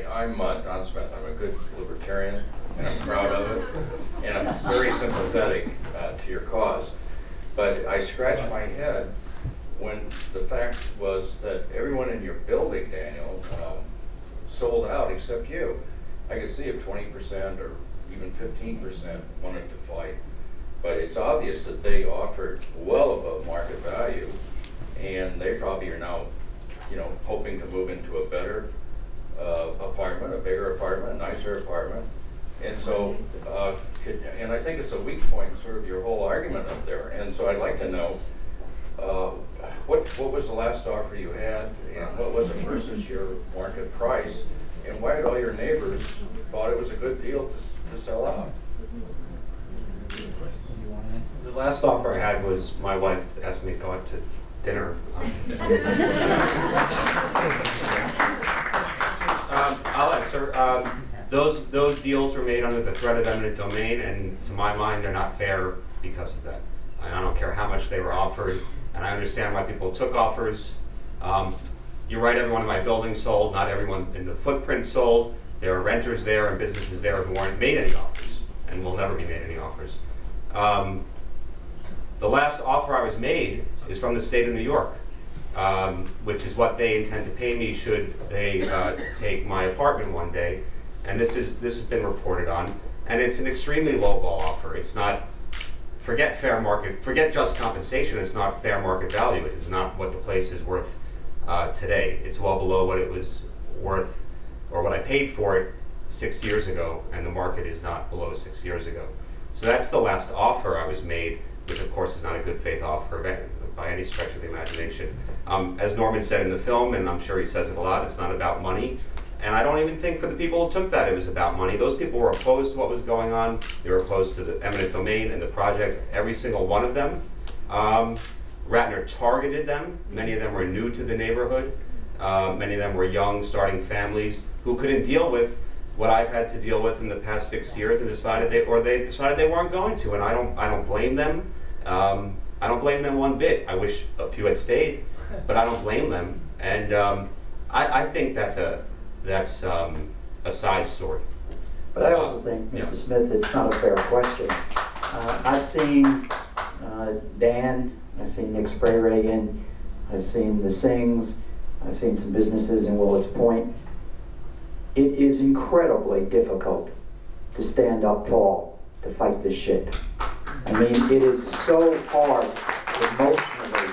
I'm Don Smith. I'm a good libertarian, and I'm proud of it, and I'm very sympathetic to your cause. But I scratched my head when the fact was that everyone in your building, Daniel, sold out except you. I could see if 20% or even 15% wanted to fight, but it's obvious that they offered well above market value, and they probably are now, you know, hoping to move into a better apartment, a bigger apartment, a nicer apartment. And so, and I think it's a weak point in sort of your whole argument up there. And so I'd like to know, what was the last offer you had, and what was it versus your market price, and why did all your neighbors thought it was a good deal to sell out? The last offer I had was my wife asked me to go out to dinner. I'll answer. Those deals were made under the threat of eminent domain, and to my mind, they're not fair because of that. I don't care how much they were offered, and I understand why people took offers. You're right, everyone in my building sold. Not everyone in the footprint sold. There are renters there and businesses there who aren't made any offers, and will never be made any offers. The last offer I was made is from the state of New York, which is what they intend to pay me should they take my apartment one day. And this has been reported on, and it's an extremely lowball offer. It's not, forget fair market, forget just compensation. It's not fair market value. It is not what the place is worth today. It's well below what it was worth, or what I paid for it 6 years ago, and the market is not below 6 years ago. So that's the last offer I was made, which of course is not a good faith offer by any stretch of the imagination. As Norman said in the film, and I'm sure he says it a lot, it's not about money. And I don't even think for the people who took that it was about money. Those people were opposed to what was going on. They were opposed to the eminent domain and the project, every single one of them. Ratner targeted them. Many of them were new to the neighborhood. Many of them were young, starting families who couldn't deal with what I've had to deal with in the past 6 years, and decided they decided they weren't going to. And I don't blame them. I don't blame them one bit. I wish a few had stayed, but I don't blame them. And I think that's a side story. But I also think, Mr. Smith, it's not a fair question. I've seen Dan, I've seen Nick Sprayregan, I've seen the Sings, I've seen some businesses in Willets Point. It is incredibly difficult to stand up tall to fight this shit. I mean, it is so hard emotionally.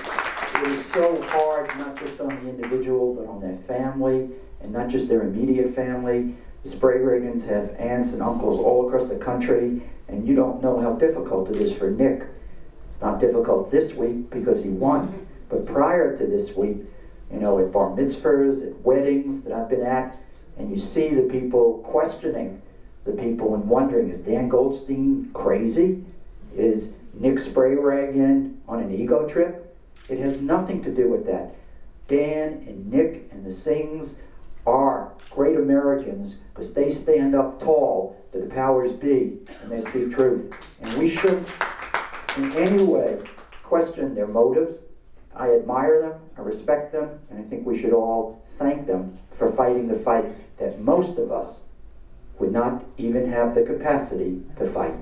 It is so hard not just on the individual, but on their family, and not just their immediate family. The Sprayregans have aunts and uncles all across the country, and you don't know how difficult it is for Nick. It's not difficult this week because he won, but prior to this week, you know, at bar mitzvahs, at weddings that I've been at, and you see the people questioning the people and wondering, is Dan Goldstein crazy? Is Nick Sprayregan on an ego trip? It has nothing to do with that. Dan and Nick and the Sings are great Americans because they stand up tall to the powers be and they speak truth. And we shouldn't in any way question their motives. I admire them, I respect them, and I think we should all thank them for fighting the fight that most of us would not even have the capacity to fight.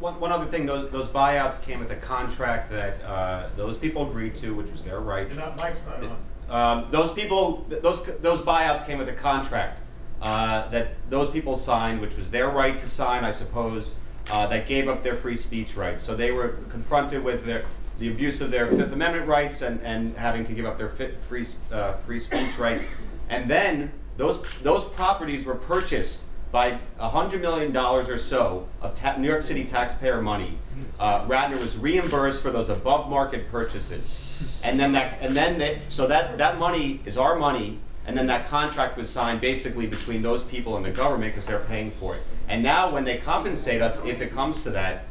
One other thing, those buyouts came with a contract that those people agreed to, which was their right. Mike's not on. Those buyouts came with a contract that those people signed, which was their right to sign, I suppose, that gave up their free speech rights. So they were confronted with the abuse of their Fifth Amendment rights and having to give up their free speech rights. And then those properties were purchased by $100 million or so of New York City taxpayer money. Ratner was reimbursed for those above market purchases, and then so that money is our money, and then that contract was signed basically between those people and the government because they're paying for it. And now when they compensate us, if it comes to that,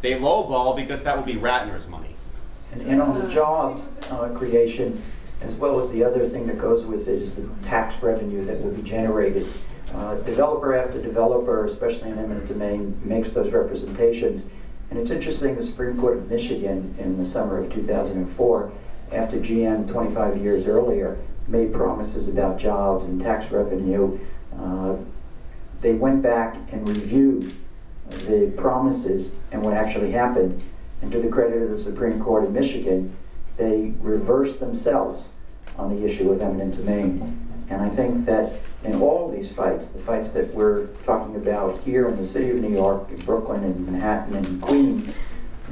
they lowball because that will be Ratner's money. And on the jobs creation, as well as the other thing that goes with it, is the tax revenue that will be generated. Developer after developer, especially in eminent domain, makes those representations. And it's interesting, the Supreme Court of Michigan in the summer of 2004, after GM 25 years earlier made promises about jobs and tax revenue, they went back and reviewed the promises and what actually happened. And to the credit of the Supreme Court of Michigan, they reversed themselves on the issue of eminent domain. And I think that in all these fights, the fights that we're talking about here in the city of New York, in Brooklyn and Manhattan and Queens,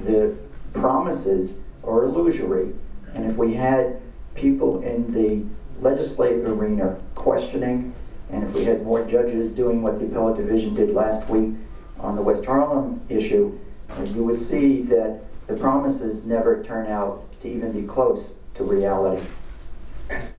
the promises are illusory. And if we had people in the legislative arena questioning, and if we had more judges doing what the appellate division did last week on the West Harlem issue, you would see that the promises never turn out to even be close to reality.